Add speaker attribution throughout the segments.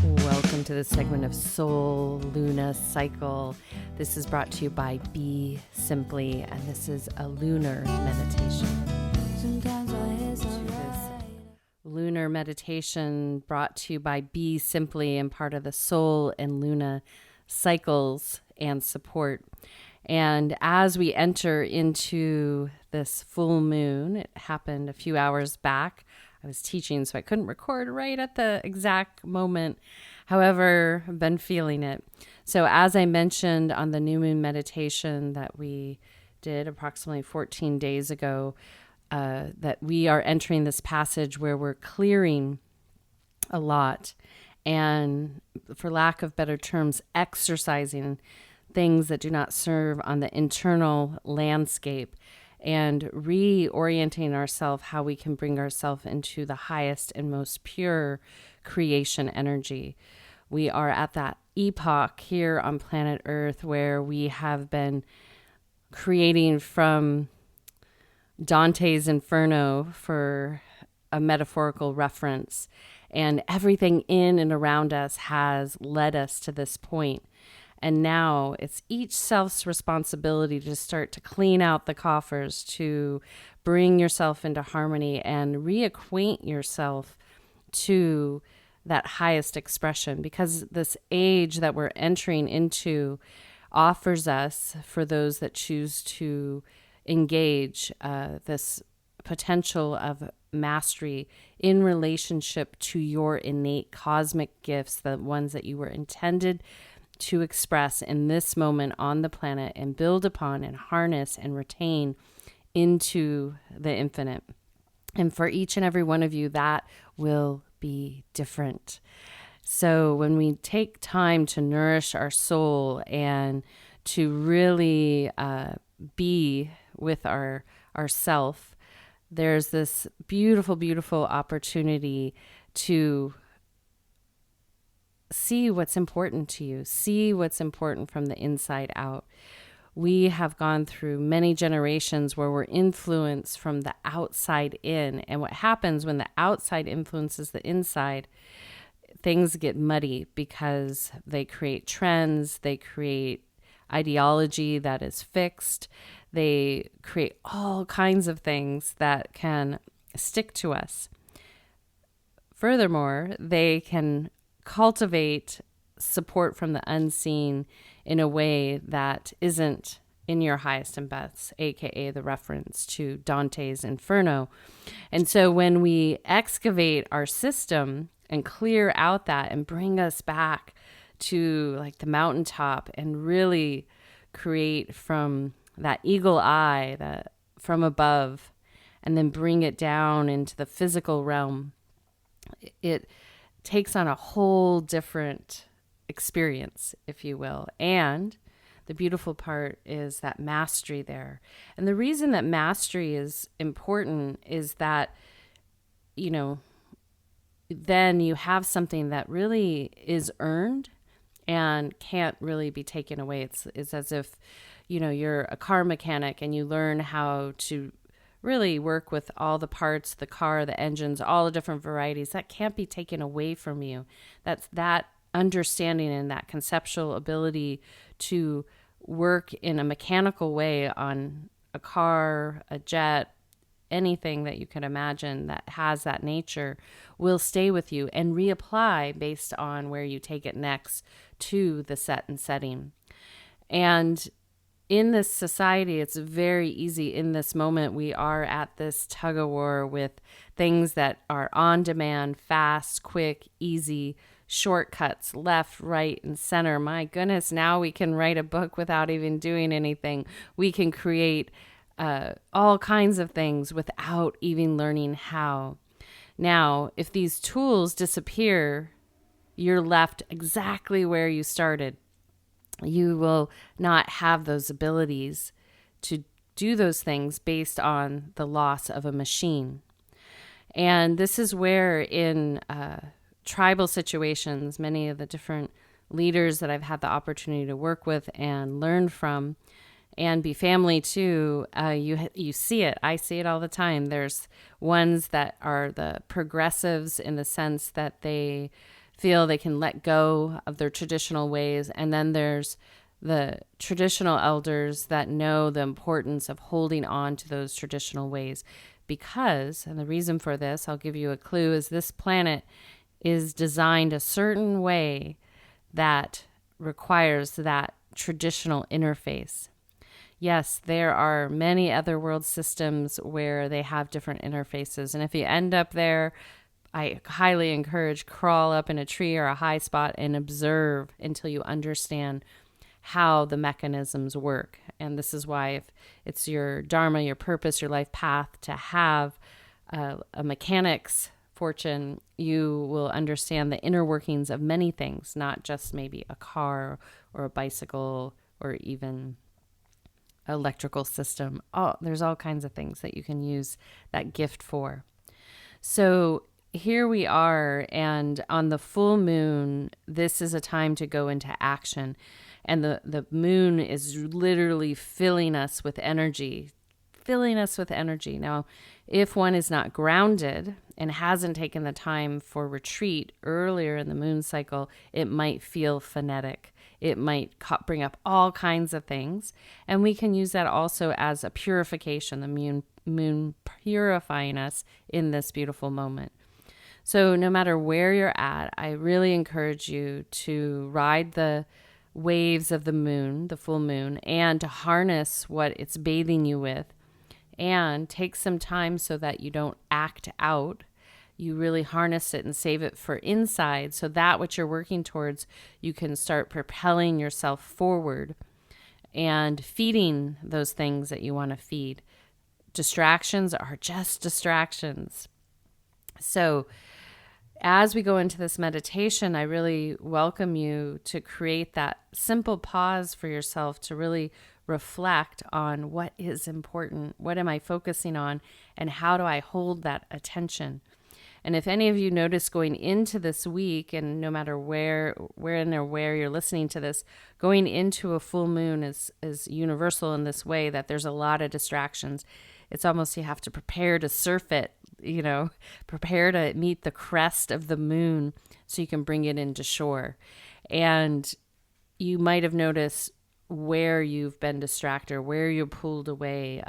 Speaker 1: Welcome to this segment of Soul Lunar Cycle. This is brought to you by BeSimply, and this is a lunar meditation. Lunar meditation brought to you by BeSimply and part of the Soul and Luna cycles and support. And as we enter into this full moon, it happened a few hours back. I was teaching, so I couldn't record right at the exact moment. However, I've been feeling it. So as I mentioned on the new moon meditation that we did approximately 14 days ago, that we are entering this passage where we're clearing a lot and, for lack of better terms, exercising things that do not serve on the internal landscape and reorienting ourselves how we can bring ourselves into the highest and most pure creation energy. We are at that epoch here on planet Earth where we have been creating from Dante's Inferno, for a metaphorical reference, and everything in and around us has led us to this point. And now it's each self's responsibility to start to clean out the coffers, to bring yourself into harmony and reacquaint yourself to that highest expression, because this age that we're entering into offers us, for those that choose to engage, this potential of mastery in relationship to your innate cosmic gifts, the ones that you were intended to express in this moment on the planet and build upon and harness and retain into the infinite. And for each and every one of you, that will be different. So when we take time to nourish our soul and to really be with our self, there's this beautiful, beautiful opportunity to see what's important to you, see what's important from the inside out. We have gone through many generations where we're influenced from the outside in. And what happens when the outside influences the inside, things get muddy because they create trends, they create ideology that is fixed, they create all kinds of things that can stick to us. Furthermore, they can cultivate support from the unseen in a way that isn't in your highest and best, aka the reference to Dante's Inferno. And so when we excavate our system and clear out that and bring us back to like the mountaintop and really create from that eagle eye, that from above, and then bring it down into the physical realm, it takes on a whole different experience, if you will. And the beautiful part is that mastery there. And the reason that mastery is important is that, you know, then you have something that really is earned and can't really be taken away. It's as if, you know, you're a car mechanic and you learn how to really work with all the parts, the car, the engines, all the different varieties. That can't be taken away from you. That's that understanding and that conceptual ability to work in a mechanical way on a car, a jet, anything that you can imagine that has that nature will stay with you and reapply based on where you take it next to the set and setting. And in this society, it's very easy in this moment. We are at this tug of war with things that are on demand, fast, quick, easy, shortcuts, left, right, and center. My goodness, now we can write a book without even doing anything. We can create all kinds of things without even learning how. Now, if these tools disappear, you're left exactly where you started. You will not have those abilities to do those things based on the loss of a machine. And this is where in tribal situations, many of the different leaders that I've had the opportunity to work with and learn from, and be family too, you see it. I see it all the time. There's ones that are the progressives in the sense that they feel they can let go of their traditional ways. And then there's the traditional elders that know the importance of holding on to those traditional ways. Because, and the reason for this, I'll give you a clue, is this planet is designed a certain way that requires that traditional interface. Yes, there are many other world systems where they have different interfaces. And if you end up there, I highly encourage crawl up in a tree or a high spot and observe until you understand how the mechanisms work. And this is why if it's your dharma, your purpose, your life path to have a mechanic's fortune, you will understand the inner workings of many things, not just maybe a car or a bicycle or even electrical system. Oh, there's all kinds of things that you can use that gift for. So here we are, and on the full moon, this is a time to go into action. And the moon is literally filling us with energy. Now, if one is not grounded and hasn't taken the time for retreat earlier in the moon cycle, it might feel phonetic. It might bring up all kinds of things. And we can use that also as a purification, the moon purifying us in this beautiful moment. So no matter where you're at, I really encourage you to ride the waves of the moon, the full moon, and to harness what it's bathing you with, and take some time so that you don't act out. You really harness it and save it for inside, so that what you're working towards, you can start propelling yourself forward and feeding those things that you want to feed. Distractions are just distractions. So as we go into this meditation, I really welcome you to create that simple pause for yourself to really reflect on what is important, what am I focusing on, and how do I hold that attention. And if any of you notice going into this week, and no matter where you're listening to this, going into a full moon is universal in this way that there's a lot of distractions. It's almost you have to prepare to surf it, prepare to meet the crest of the moon so you can bring it into shore. And you might have noticed where you've been distracted, where you pulled away,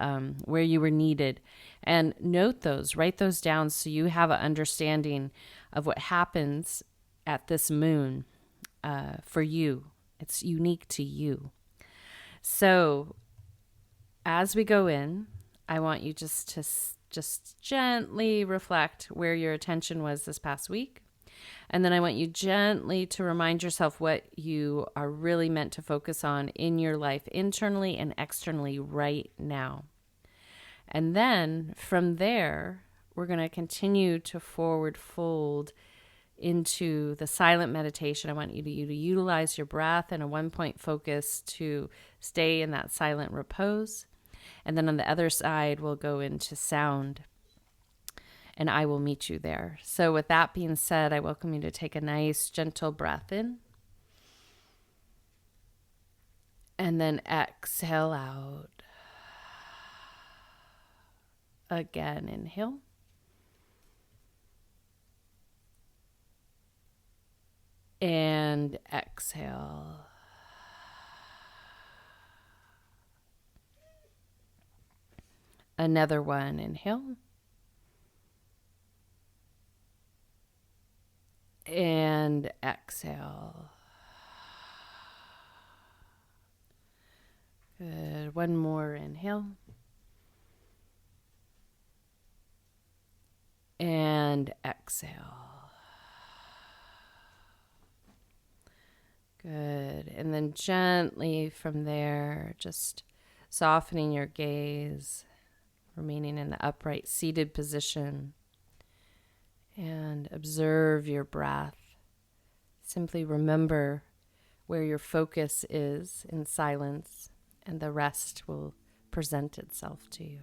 Speaker 1: where you were needed. And note those, write those down so you have an understanding of what happens at this moon for you. It's unique to you. So as we go in, I want you just gently reflect where your attention was this past week. And then I want you gently to remind yourself what you are really meant to focus on in your life, internally and externally right now. And then from there, we're going to continue to forward fold into the silent meditation. I want you to utilize your breath and a 1-point focus to stay in that silent repose. And then on the other side, we'll go into sound. And I will meet you there. So with that being said, I welcome you to take a nice, gentle breath in. And then exhale out. Again, inhale. And exhale. Another one, inhale. And exhale. Good. One more inhale. And exhale. Good. And then gently from there, just softening your gaze, remaining in the upright seated position. And observe your breath. Simply remember where your focus is in silence, and the rest will present itself to you.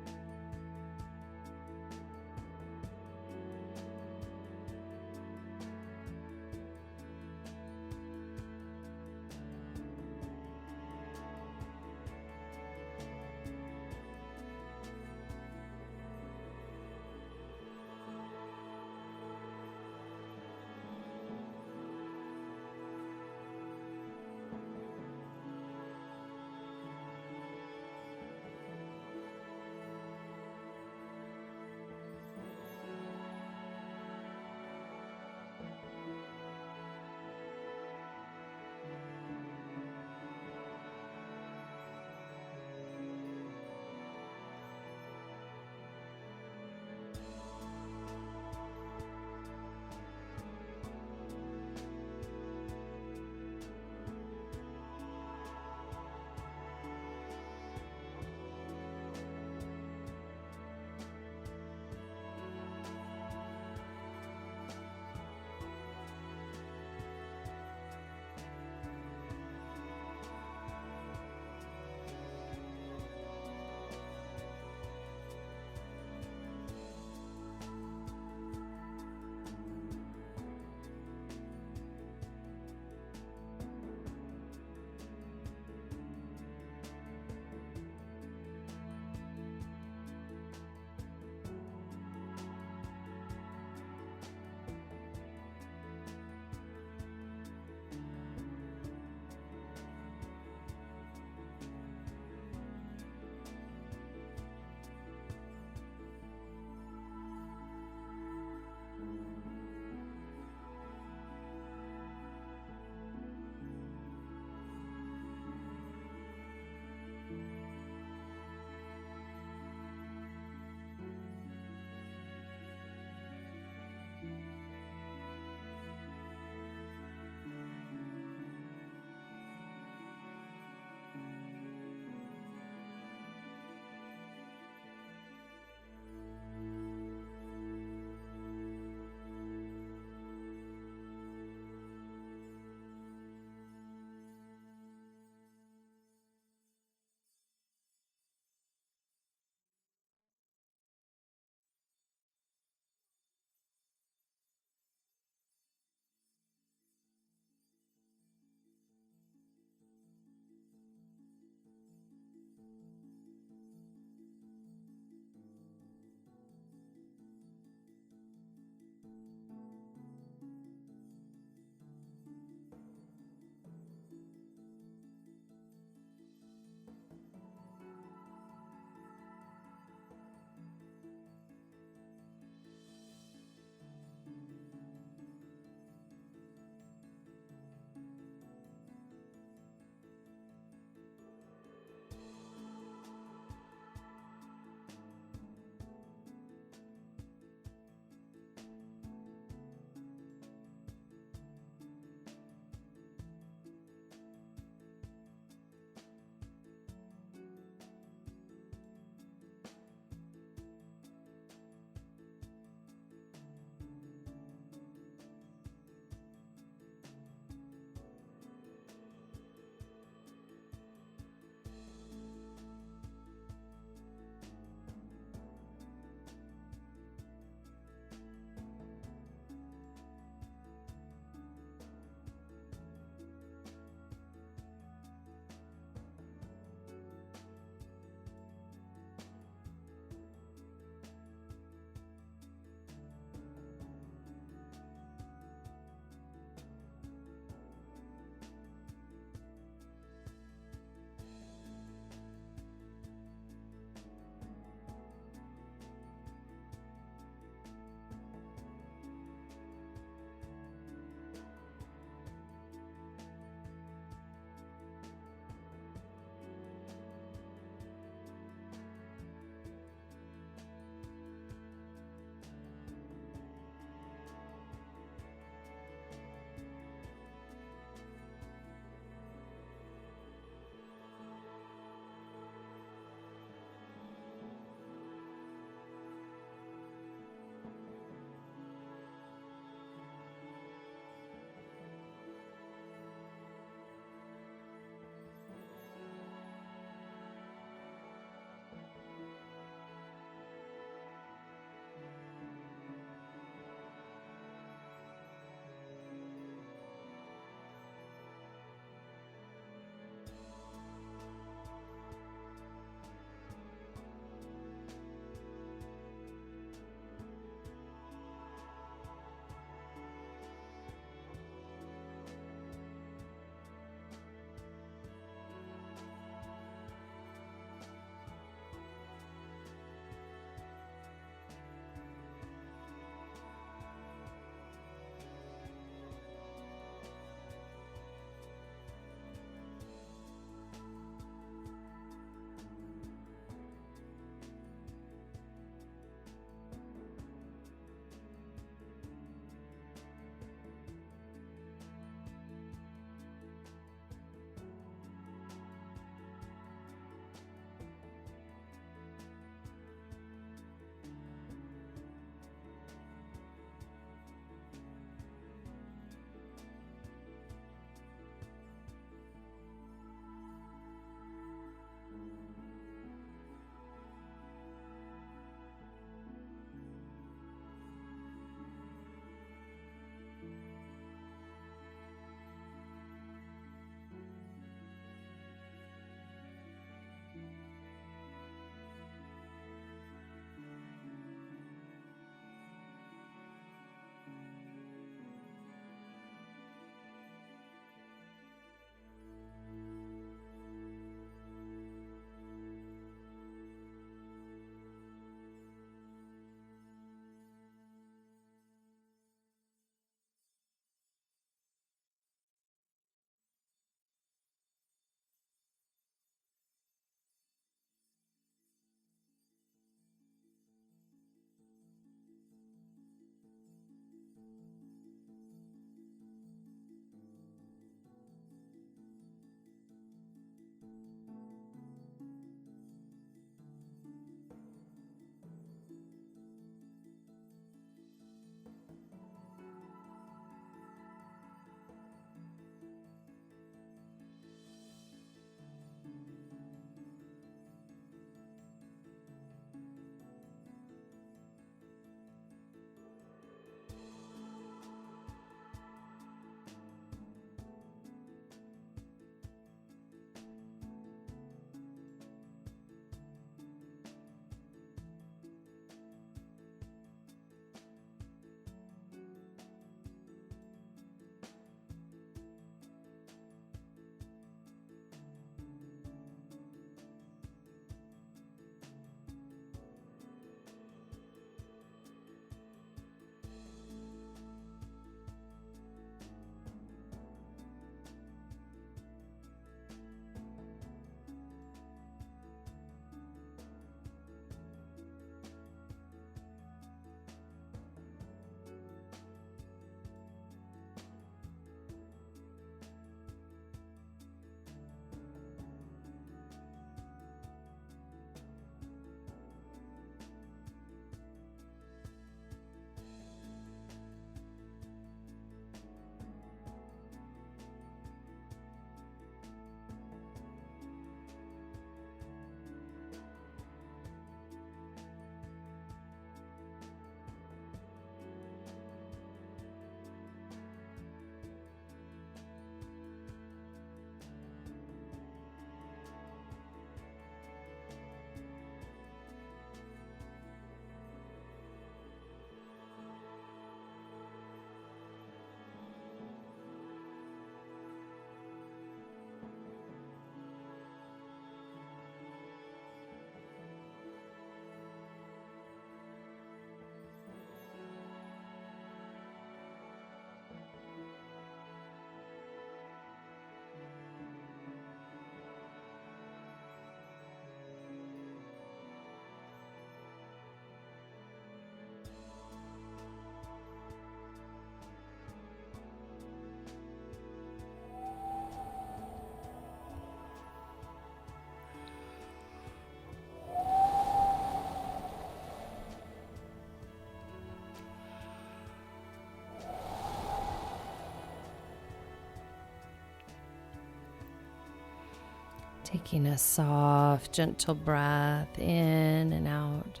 Speaker 1: Taking a soft, gentle breath in and out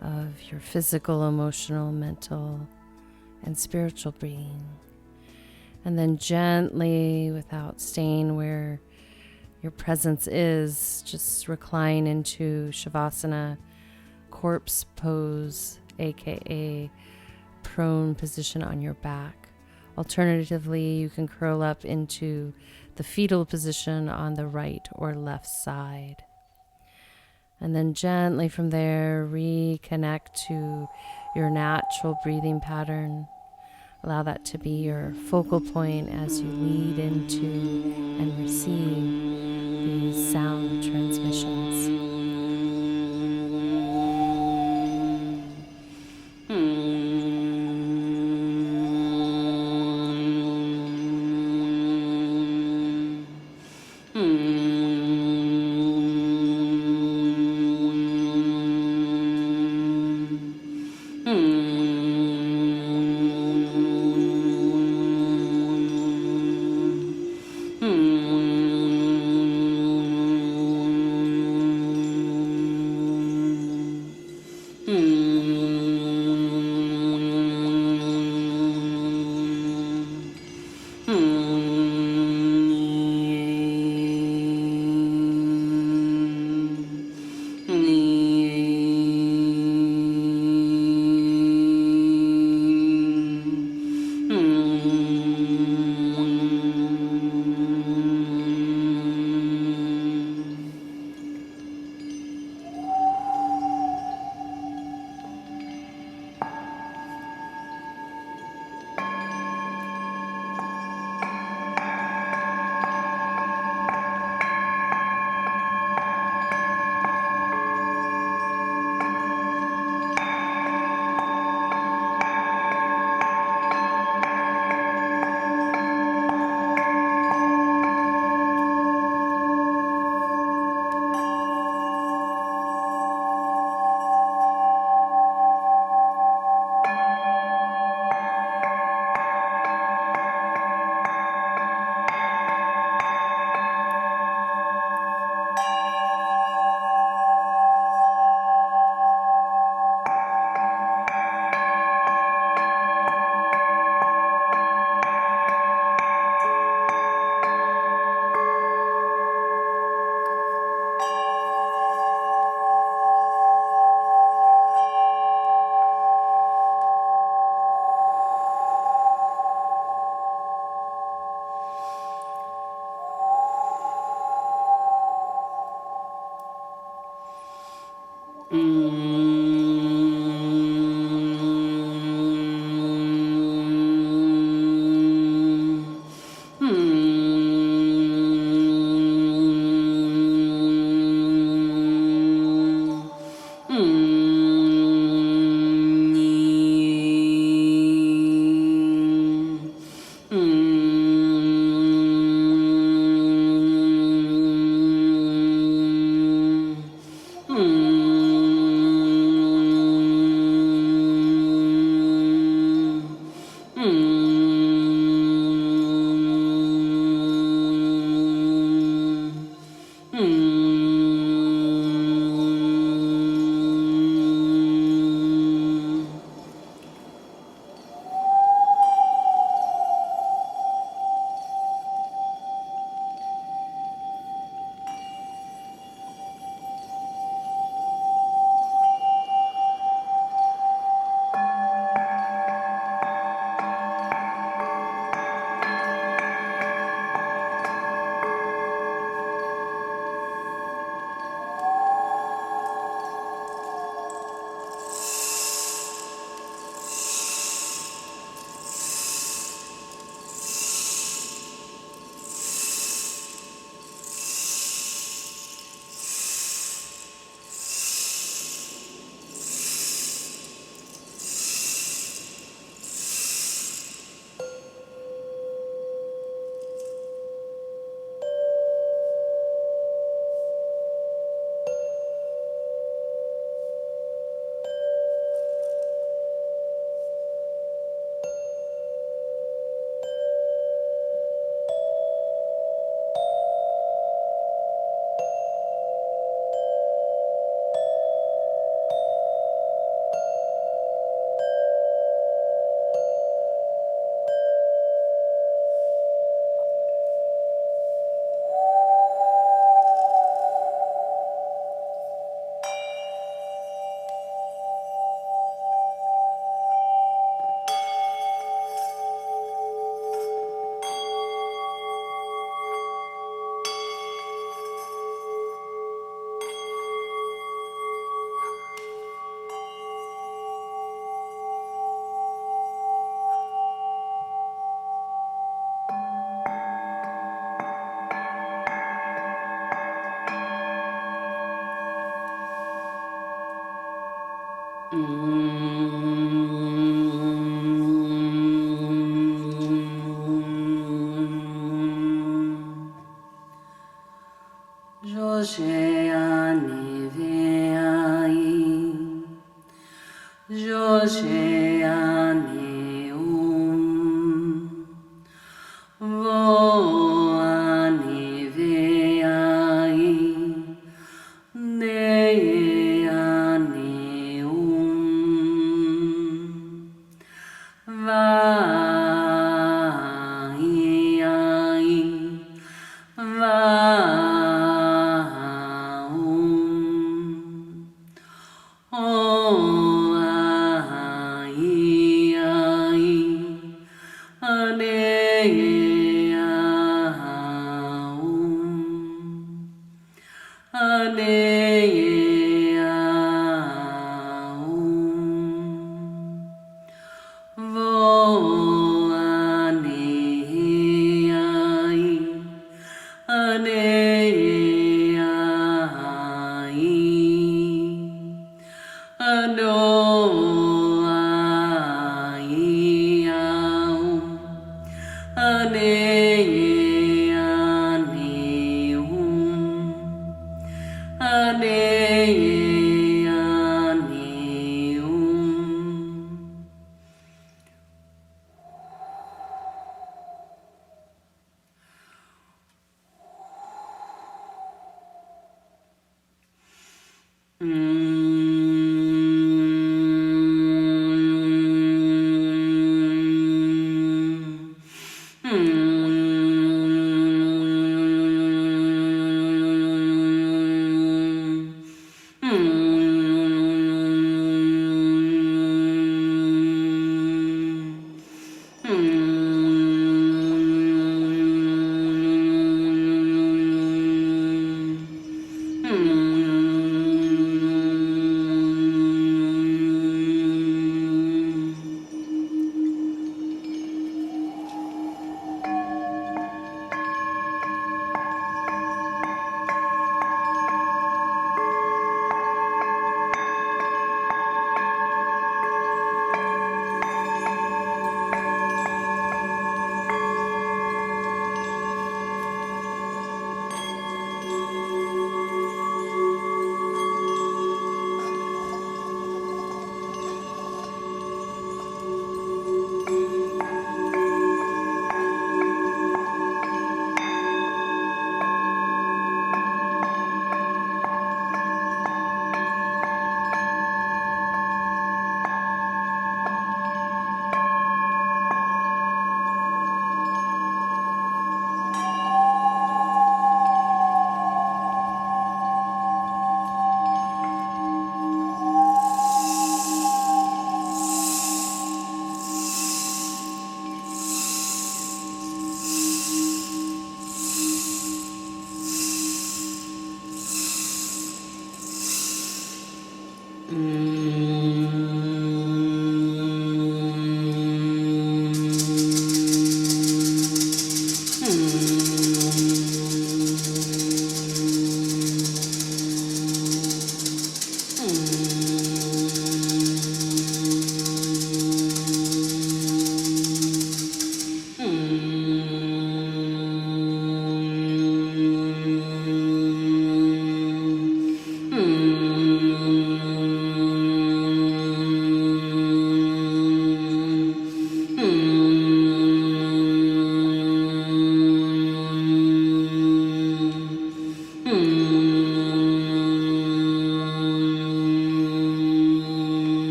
Speaker 1: of your physical, emotional, mental, and spiritual breathing. And then gently, without staying where your presence is, just recline into Shavasana, corpse pose, aka prone position on your back. Alternatively, you can curl up into the fetal position on the right or left side. And then gently from there, reconnect to your natural breathing pattern. Allow that to be your focal point as you lead into and receive these sound transmissions.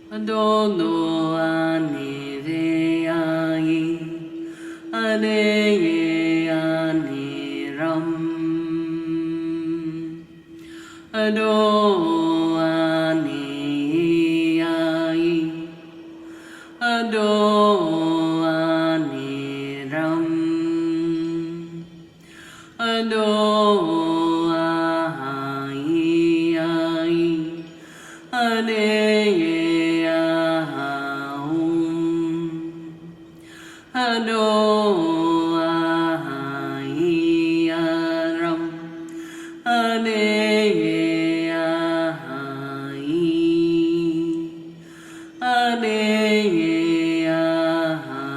Speaker 2: Adono aniveyai adeye aniram Ado aniyai Ado aniram Ado ahiyai adeye ahum Ado ahiyaram adeye ahayi adeye ahayi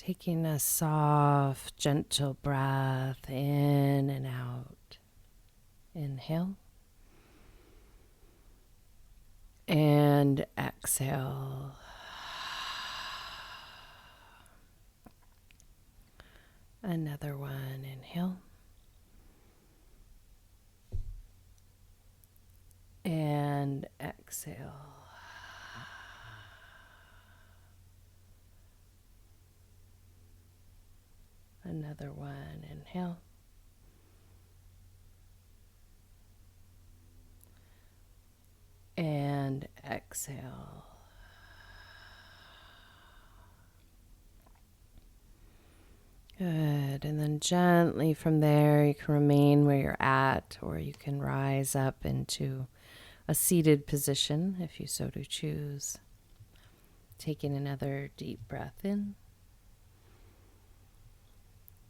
Speaker 1: Taking a soft, gentle breath in and out. Inhale. And exhale. Another one. Inhale. And exhale. Another one. Inhale. And exhale. Good. And then gently from there, you can remain where you're at, or you can rise up into a seated position if you so do choose. Taking another deep breath in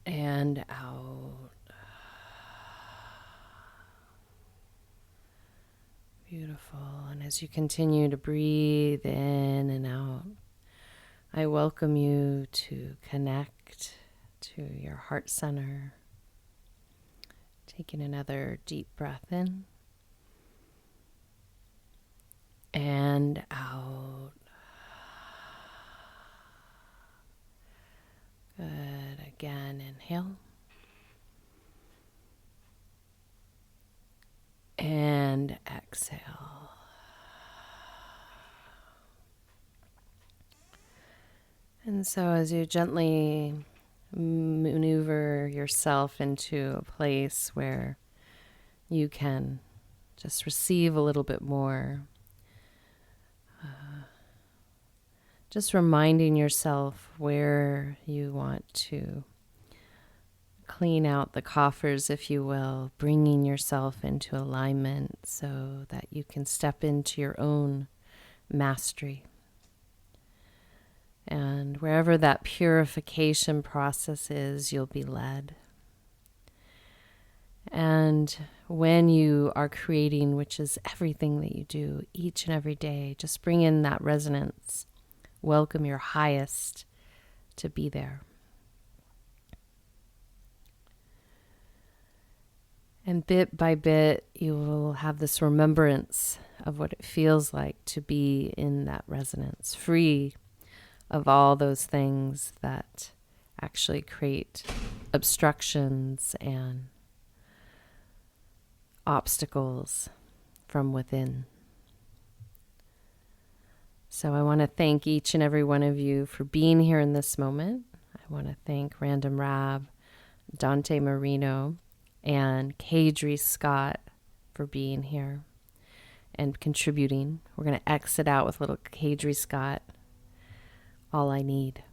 Speaker 1: and out. Beautiful. And as you continue to breathe in and out, I welcome you to connect to your heart center. Taking another deep breath in and out. Good. Again, inhale. And exhale. And so as you gently maneuver yourself into a place where you can just receive a little bit more, just reminding yourself where you want to clean out the coffers, if you will, bringing yourself into alignment so that you can step into your own mastery. And wherever that purification process is, you'll be led. And when you are creating, which is everything that you do each and every day, just bring in that resonance. Welcome your highest to be there. And bit by bit, you will have this remembrance of what it feels like to be in that resonance, free of all those things that actually create obstructions and obstacles from within. So I want to thank each and every one of you for being here in this moment. I want to thank Random Rab, Dante Marino, and Kadri Scott for being here and contributing. We're going to exit out with little Kadri Scott, All I Need.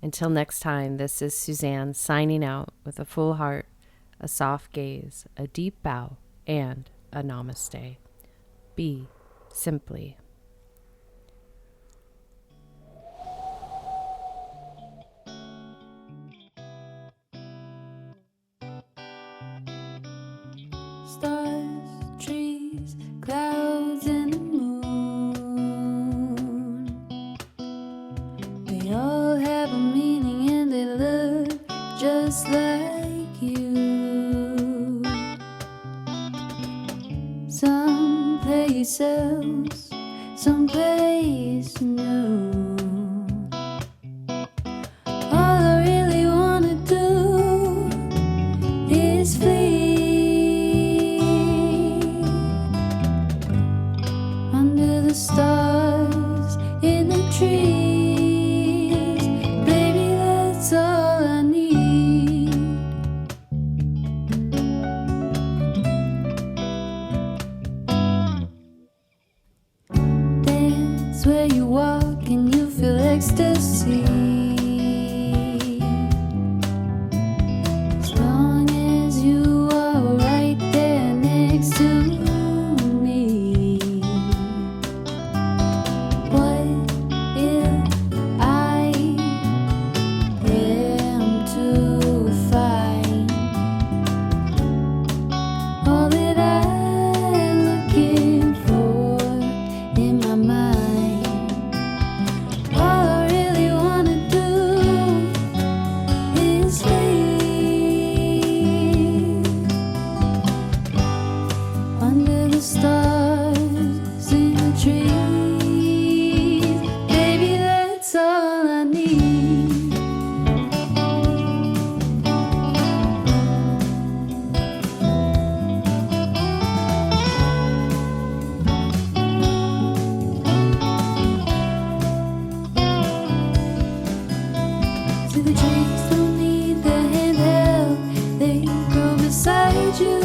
Speaker 1: Until next time, this is Suzanne signing out with a full heart, a soft gaze, a deep bow, and a namaste. Be simply.
Speaker 3: Stars, trees, clouds, and the moon. They all have a meaning and they look just like you. Some place else, some place new. All I really wanna do is flee under the stars, in the trees. Baby, that's all I need. Dance where you walk and you feel ecstasy. As long as you are right there next to me. What if I am to find all that I'm looking for in my mind? All I really wanna you.